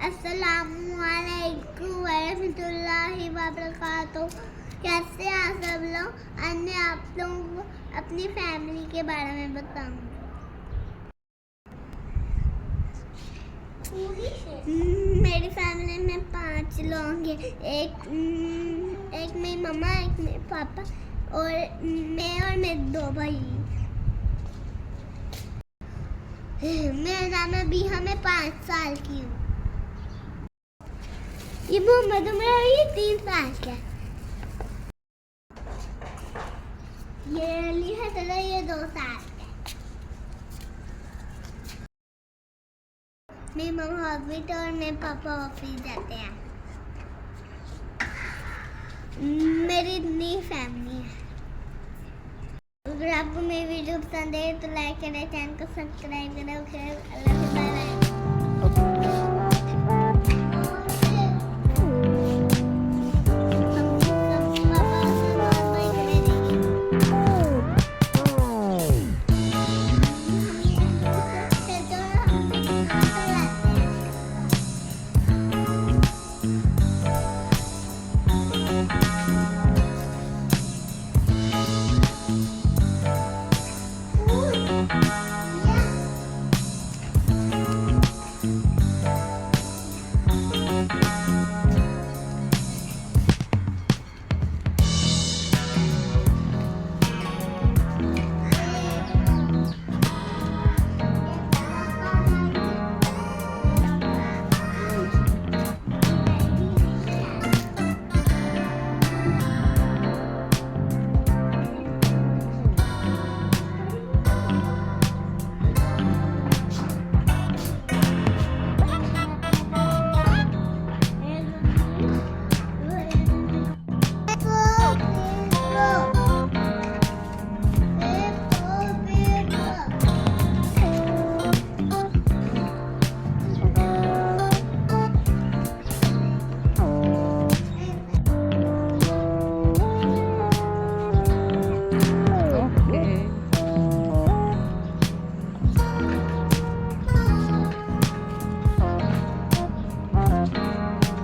अस्सलामुअलैकुम वरहमतुल्लाहि वबरकातुहू। कैसे आप सब लोग? आज मैं आप लोगों को अपनी फैमिली के बारे में बताऊंगी। मेरी फैमिली में 5 लोग हैं। एक मेरी मम्मा, एक मेरे पापा और मेरे 2 भाई। मेरा नाम है बीहा, मैं 5 साल की हूँ। ये मोहम्मद उमर और ये 3 साल का। ये अली है, चलो ये 2 साल का। मेरी मम्मा ऑफिस और मेरे पापा ऑफिस जाते हैं। मेरी इतनी फैमिली है। अगर आपको मेरी वीडियो पसंद है तो लाइक करें, चैनल को सब्सक्राइब करें। ओके, अल्लाह बाय बाय।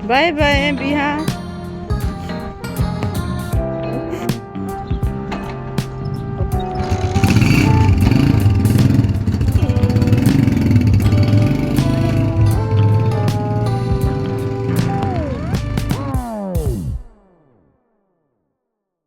बाय बाय बिहा।